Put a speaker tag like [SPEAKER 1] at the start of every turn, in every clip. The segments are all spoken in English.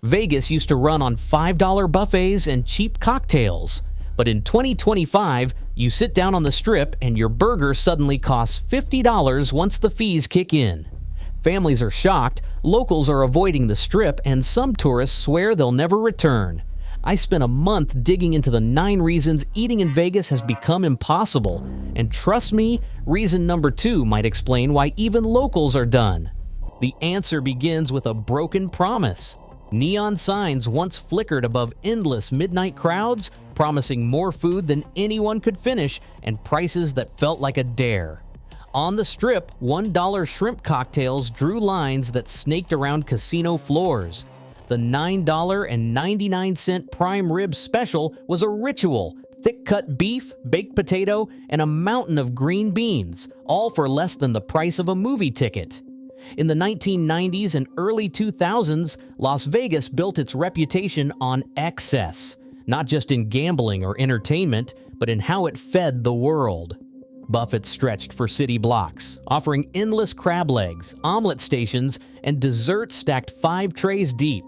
[SPEAKER 1] Vegas used to run on $5 buffets and cheap cocktails. But in 2025, you sit down on the Strip and your burger suddenly costs $50 once the fees kick in. Families are shocked, locals are avoiding the Strip, and some tourists swear they'll never return. I spent a month digging into the 9 reasons eating in Vegas has become impossible. And trust me, reason number 2 might explain why even locals are done. The answer begins with a broken promise. Neon signs once flickered above endless midnight crowds, promising more food than anyone could finish and prices that felt like a dare. On the Strip, $1 shrimp cocktails drew lines that snaked around casino floors. The $9.99 prime rib special was a ritual. Thick-cut beef, baked potato, and a mountain of green beans, all for less than the price of a movie ticket. In the 1990s and early 2000s, Las Vegas built its reputation on excess, not just in gambling or entertainment, but in how it fed the world. Buffets stretched for city blocks, offering endless crab legs, omelet stations, and desserts stacked 5 trays deep.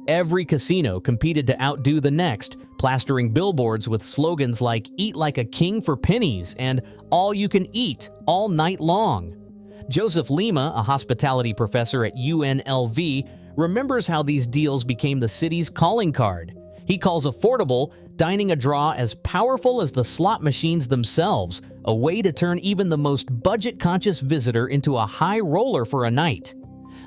[SPEAKER 1] Every casino competed to outdo the next, plastering billboards with slogans like "Eat like a king for pennies" and "All you can eat, all night long." Joseph Lima, a hospitality professor at UNLV, remembers how these deals became the city's calling card. He calls affordable dining a draw as powerful as the slot machines themselves, a way to turn even the most budget-conscious visitor into a high roller for a night.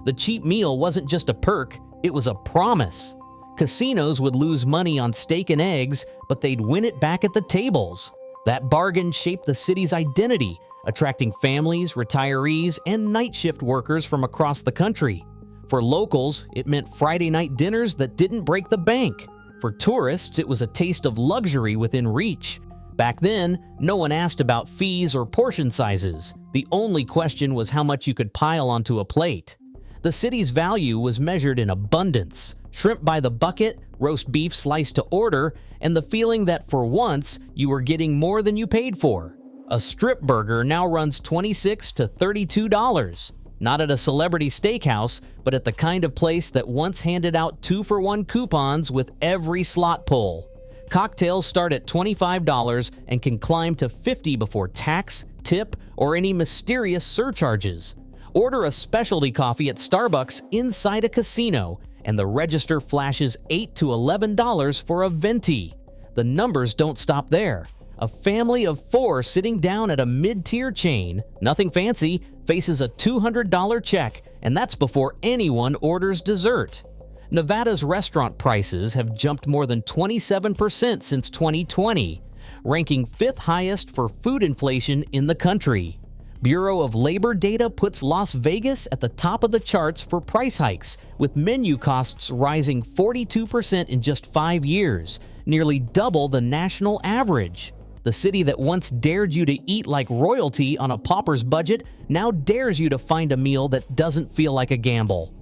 [SPEAKER 1] The cheap meal wasn't just a perk, it was a promise. Casinos would lose money on steak and eggs, but they'd win it back at the tables. That bargain shaped the city's identity, attracting families, retirees, and night shift workers from across the country. For locals, it meant Friday night dinners that didn't break the bank. For tourists, it was a taste of luxury within reach. Back then, no one asked about fees or portion sizes. The only question was how much you could pile onto a plate. The city's value was measured in abundance: shrimp by the bucket, roast beef sliced to order, and the feeling that for once you were getting more than you paid for. A Strip burger now runs $26 to $32. Not at a celebrity steakhouse, but at the kind of place that once handed out 2-for-1 coupons with every slot pull. Cocktails start at $25 and can climb to $50 before tax, tip, or any mysterious surcharges. Order a specialty coffee at Starbucks inside a casino, and the register flashes $8 to $11 for a venti. The numbers don't stop there. A family of 4 sitting down at a mid-tier chain, nothing fancy, faces a $200 check, and that's before anyone orders dessert. Nevada's restaurant prices have jumped more than 27% since 2020, ranking 5th highest for food inflation in the country. Bureau of Labor data puts Las Vegas at the top of the charts for price hikes, with menu costs rising 42% in just 5 years, nearly double the national average. The city that once dared you to eat like royalty on a pauper's budget now dares you to find a meal that doesn't feel like a gamble.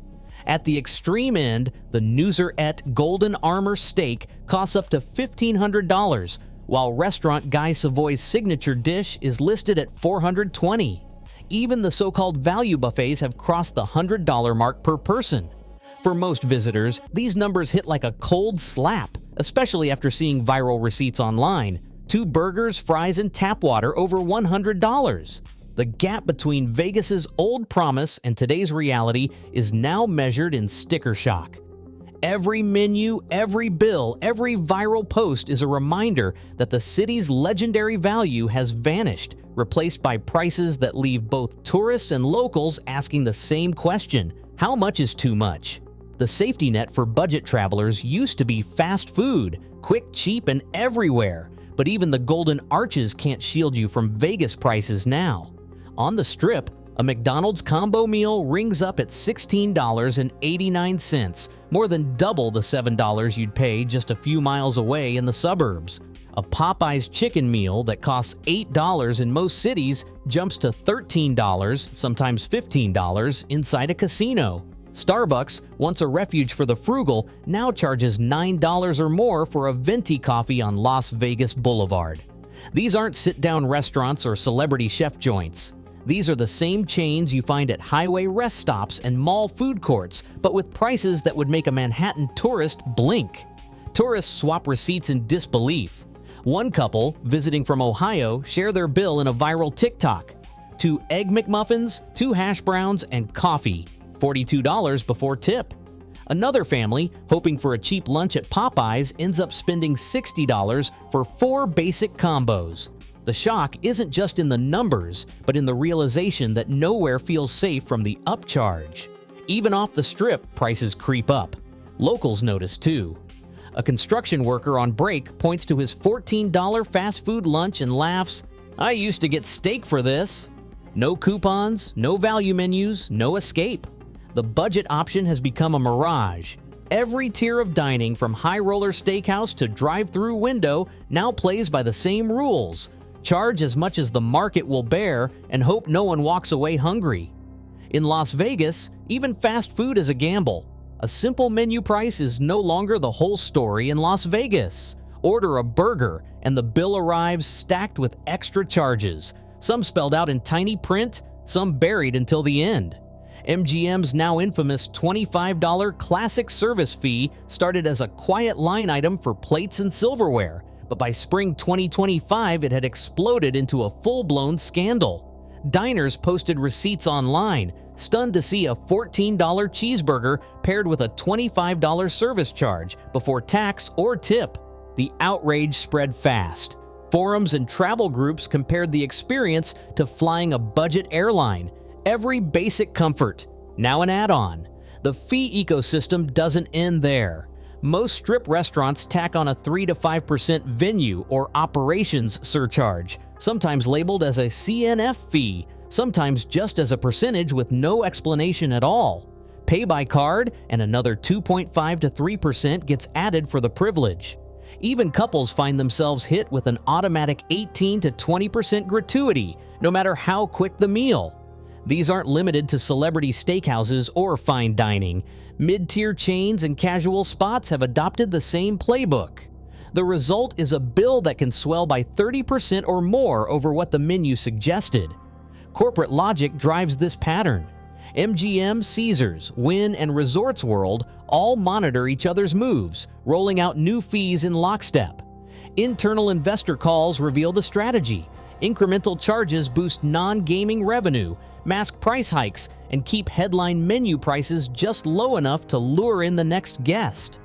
[SPEAKER 1] At the extreme end, the Nuzerette Golden Armor Steak costs up to $1,500, while restaurant Guy Savoy's signature dish is listed at $420. Even the so-called value buffets have crossed the $100 mark per person. For most visitors, these numbers hit like a cold slap, especially after seeing viral receipts online. 2 burgers, fries, and tap water over $100. The gap between Vegas's old promise and today's reality is now measured in sticker shock. Every menu, every bill, every viral post is a reminder that the city's legendary value has vanished, replaced by prices that leave both tourists and locals asking the same question: how much is too much? The safety net for budget travelers used to be fast food, quick, cheap, and everywhere. But even the Golden Arches can't shield you from Vegas prices now. On the Strip, a McDonald's combo meal rings up at $16.89, more than double the $7 you'd pay just a few miles away in the suburbs. A Popeye's chicken meal that costs $8 in most cities jumps to $13, sometimes $15, inside a casino. Starbucks, once a refuge for the frugal, now charges $9 or more for a venti coffee on Las Vegas Boulevard. These aren't sit-down restaurants or celebrity chef joints. These are the same chains you find at highway rest stops and mall food courts, but with prices that would make a Manhattan tourist blink. Tourists swap receipts in disbelief. One couple, visiting from Ohio, share their bill in a viral TikTok. 2 Egg McMuffins, 2 hash browns, and coffee. $42 before tip. Another family, hoping for a cheap lunch at Popeyes, ends up spending $60 for 4 basic combos. The shock isn't just in the numbers, but in the realization that nowhere feels safe from the upcharge. Even off the strip, prices creep up. Locals notice too. A construction worker on break points to his $14 fast food lunch and laughs, "I used to get steak for this." No coupons, no value menus, no escape. The budget option has become a mirage. Every tier of dining, from high-roller steakhouse to drive-through window, now plays by the same rules. Charge as much as the market will bear and hope no one walks away hungry. In Las Vegas, even fast food is a gamble. A simple menu price is no longer the whole story in Las Vegas. Order a burger and the bill arrives stacked with extra charges, some spelled out in tiny print, some buried until the end. MGM's now infamous $25 classic service fee started as a quiet line item for plates and silverware, but by spring 2025 it had exploded into a full-blown scandal. Diners posted receipts online, stunned to see a $14 cheeseburger paired with a $25 service charge before tax or tip. The outrage spread fast. Forums and travel groups compared the experience to flying a budget airline. Every basic comfort, now an add-on. The fee ecosystem doesn't end there. Most strip restaurants tack on a 3 to 5% venue or operations surcharge, sometimes labeled as a CNF fee, sometimes just as a percentage with no explanation at all. Pay by card, and another 2.5 to 3% gets added for the privilege. Even couples find themselves hit with an automatic 18 to 20% gratuity, no matter how quick the meal. These aren't limited to celebrity steakhouses or fine dining. Mid-tier chains and casual spots have adopted the same playbook. The result is a bill that can swell by 30% or more over what the menu suggested. Corporate logic drives this pattern. MGM, Caesars, Wynn, and Resorts World all monitor each other's moves, rolling out new fees in lockstep. Internal investor calls reveal the strategy. Incremental charges boost non-gaming revenue, mask price hikes, and keep headline menu prices just low enough to lure in the next guest.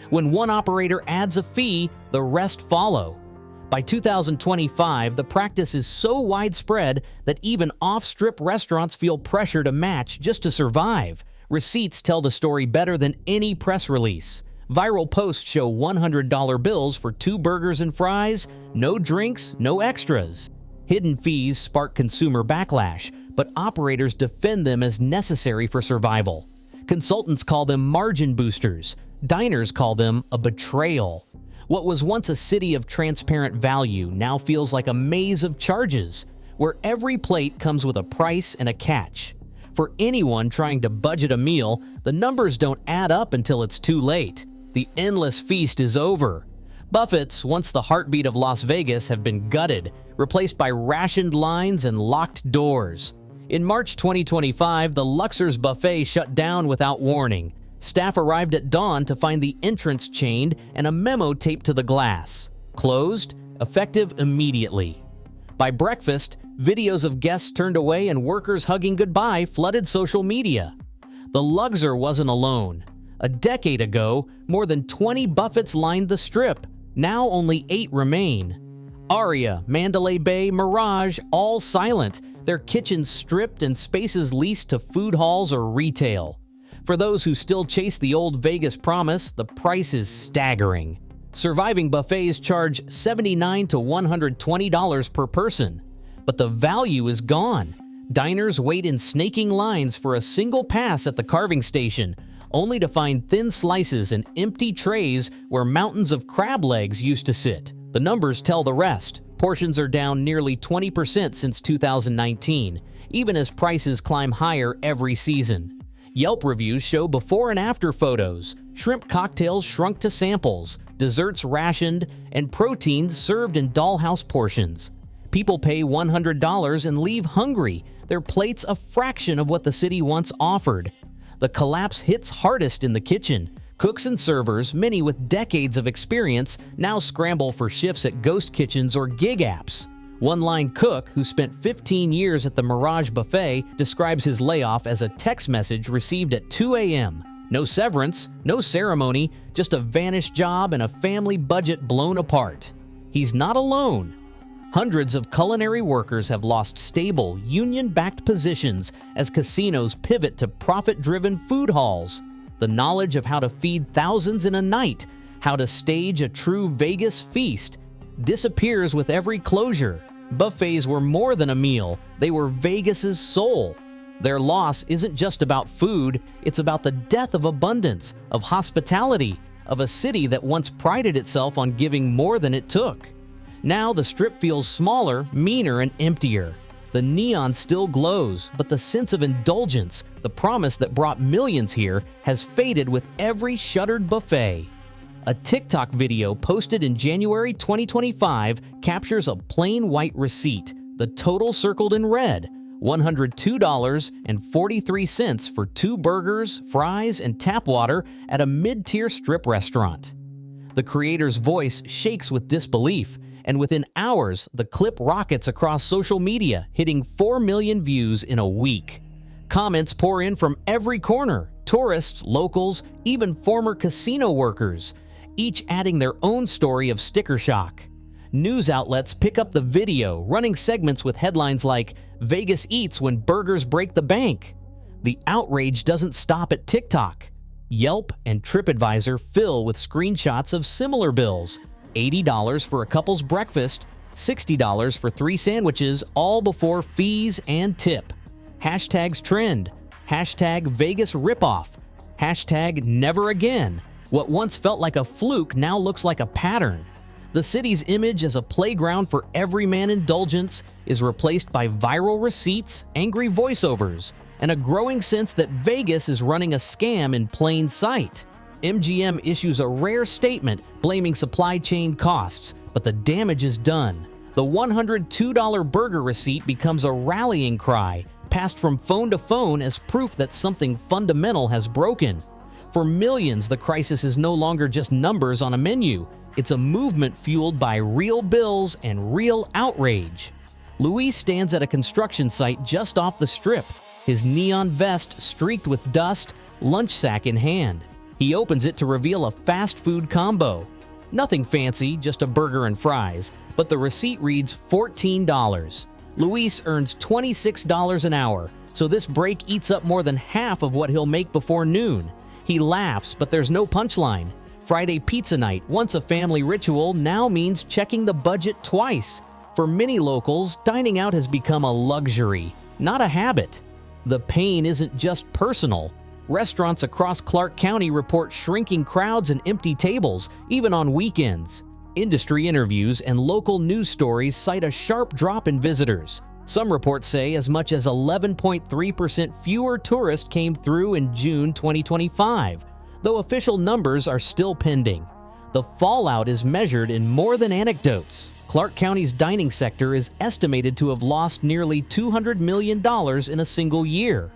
[SPEAKER 1] When one operator adds a fee, the rest follow. By 2025, the practice is so widespread that even off-strip restaurants feel pressure to match just to survive. Receipts tell the story better than any press release. Viral posts show $100 bills for 2 burgers and fries, no drinks, no extras. Hidden fees spark consumer backlash, but operators defend them as necessary for survival. Consultants call them margin boosters. Diners call them a betrayal. What was once a city of transparent value now feels like a maze of charges, where every plate comes with a price and a catch. For anyone trying to budget a meal, the numbers don't add up until it's too late. The endless feast is over. Buffets, once the heartbeat of Las Vegas, have been gutted, replaced by rationed lines and locked doors. In March 2025, the Luxor's buffet shut down without warning. Staff arrived at dawn to find the entrance chained and a memo taped to the glass. Closed, effective immediately. By breakfast, videos of guests turned away and workers hugging goodbye flooded social media. The Luxor wasn't alone. A decade ago, more than 20 buffets lined the strip. Now only 8 remain. Aria, Mandalay Bay, Mirage, all silent, their kitchens stripped and spaces leased to food halls or retail. For those who still chase the old Vegas promise, the price is staggering. Surviving buffets charge $79 to $120 per person. But the value is gone. Diners wait in snaking lines for a single pass at the carving station, only to find thin slices and empty trays where mountains of crab legs used to sit. The numbers tell the rest. Portions are down nearly 20% since 2019, even as prices climb higher every season. Yelp reviews show before and after photos. Shrimp cocktails shrunk to samples, desserts rationed, and proteins served in dollhouse portions. People pay $100 and leave hungry. their plates a fraction of what the city once offered. The collapse hits hardest in the kitchen. Cooks and servers, many with decades of experience, now scramble for shifts at ghost kitchens or gig apps. One-line cook, who spent 15 years at the Mirage Buffet, describes his layoff as a text message received at 2 a.m. No severance, no ceremony, just a vanished job and a family budget blown apart. He's not alone. Hundreds of culinary workers have lost stable, union-backed positions as casinos pivot to profit-driven food halls. The knowledge of how to feed thousands in a night, how to stage a true Vegas feast, disappears with every closure. Buffets were more than a meal, they were Vegas's soul. Their loss isn't just about food, it's about the death of abundance, of hospitality, of a city that once prided itself on giving more than it took. Now the Strip feels smaller, meaner, and emptier. The neon still glows, but the sense of indulgence, the promise that brought millions here, has faded with every shuttered buffet. A TikTok video posted in January 2025 captures a plain white receipt, the total circled in red, $102.43 for 2 burgers, fries, and tap water at a mid-tier Strip restaurant. The creator's voice shakes with disbelief, and within hours, the clip rockets across social media, hitting 4 million views in a week. Comments pour in from every corner, tourists, locals, even former casino workers, each adding their own story of sticker shock. News outlets pick up the video, running segments with headlines like, "Vegas eats when burgers break the bank." The outrage doesn't stop at TikTok. Yelp and TripAdvisor fill with screenshots of similar bills. $80 for a couple's breakfast, $60 for 3 sandwiches, all before fees and tip. Hashtags trend, hashtag Vegas ripoff, hashtag never again. What once felt like a fluke now looks like a pattern. The city's image as a playground for everyman indulgence is replaced by viral receipts, angry voiceovers, and a growing sense that Vegas is running a scam in plain sight. MGM issues a rare statement blaming supply chain costs, but the damage is done. The $102 burger receipt becomes a rallying cry, passed from phone to phone as proof that something fundamental has broken. For millions, the crisis is no longer just numbers on a menu. It's a movement fueled by real bills and real outrage. Luis stands at a construction site just off the Strip, his neon vest streaked with dust, lunch sack in hand. He opens it to reveal a fast food combo. Nothing fancy, just a burger and fries, but the receipt reads $14. Luis earns $26 an hour, so this break eats up more than half of what he'll make before noon. He laughs, but there's no punchline. Friday pizza night, once a family ritual, now means checking the budget twice. For many locals, dining out has become a luxury, not a habit. The pain isn't just personal. Restaurants across Clark County report shrinking crowds and empty tables, even on weekends. Industry interviews and local news stories cite a sharp drop in visitors. Some reports say as much as 11.3% fewer tourists came through in June 2025, though official numbers are still pending. The fallout is measured in more than anecdotes. Clark County's dining sector is estimated to have lost nearly $200 million in a single year.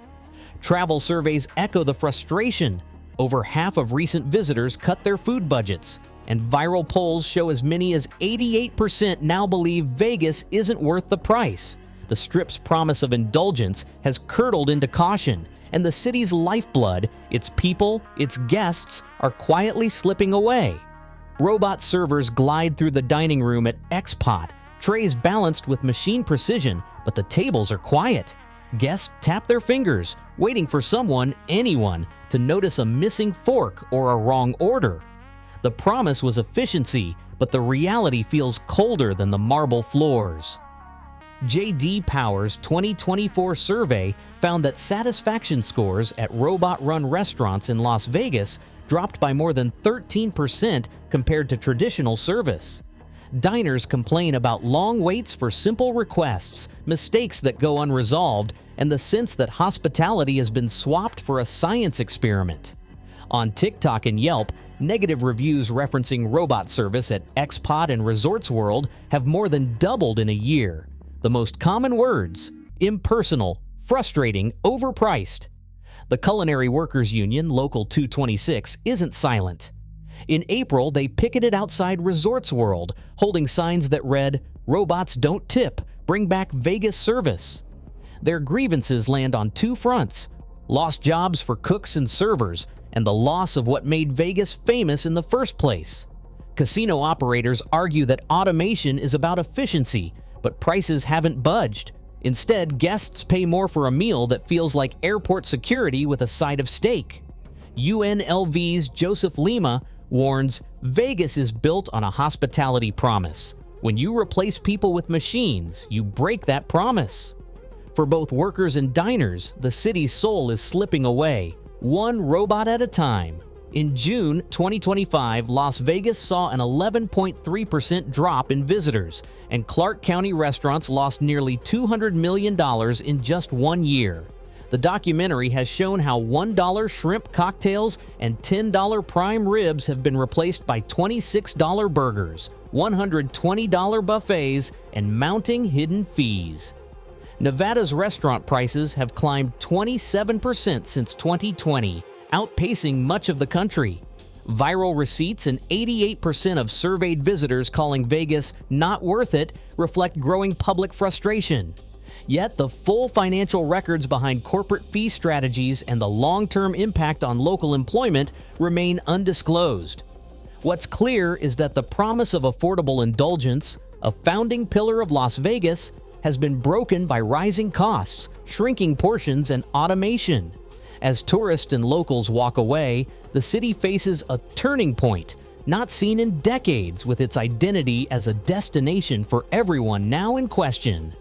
[SPEAKER 1] Travel surveys echo the frustration. Over half of recent visitors cut their food budgets, and viral polls show as many as 88% now believe Vegas isn't worth the price. The Strip's promise of indulgence has curdled into caution, and the city's lifeblood, its people, its guests, are quietly slipping away. Robot servers glide through the dining room at X-Pot, trays balanced with machine precision, but the tables are quiet. Guests tap their fingers, waiting for someone, anyone, to notice a missing fork or a wrong order. The promise was efficiency, but the reality feels colder than the marble floors. J.D. Power's 2024 survey found that satisfaction scores at robot-run restaurants in Las Vegas dropped by more than 13% compared to traditional service. Diners complain about long waits for simple requests, mistakes that go unresolved, and the sense that hospitality has been swapped for a science experiment. On TikTok and Yelp, negative reviews referencing robot service at X-Pot and Resorts World have more than doubled in a year. The most common words: impersonal, frustrating, overpriced. The Culinary Workers Union, Local 226, isn't silent. In April, they picketed outside Resorts World, holding signs that read, "Robots don't tip, bring back Vegas service." Their grievances land on two fronts: lost jobs for cooks and servers, and the loss of what made Vegas famous in the first place. Casino operators argue that automation is about efficiency, but prices haven't budged. Instead, guests pay more for a meal that feels like airport security with a side of steak. UNLV's Joseph Lima warns, Vegas is built on a hospitality promise. When you replace people with machines, you break that promise. For both workers and diners, the city's soul is slipping away, one robot at a time. In June 2025, Las Vegas saw an 11.3% drop in visitors, and Clark County restaurants lost nearly $200 million in just 1 year. The documentary has shown how $1 shrimp cocktails and $10 prime ribs have been replaced by $26 burgers, $120 buffets, and mounting hidden fees. Nevada's restaurant prices have climbed 27% since 2020, outpacing much of the country. Viral receipts and 88% of surveyed visitors calling Vegas not worth it reflect growing public frustration. Yet the full financial records behind corporate fee strategies and the long-term impact on local employment remain undisclosed. What's clear is that the promise of affordable indulgence, a founding pillar of Las Vegas, has been broken by rising costs, shrinking portions, and automation. As tourists and locals walk away, the city faces a turning point, not seen in decades, with its identity as a destination for everyone now in question.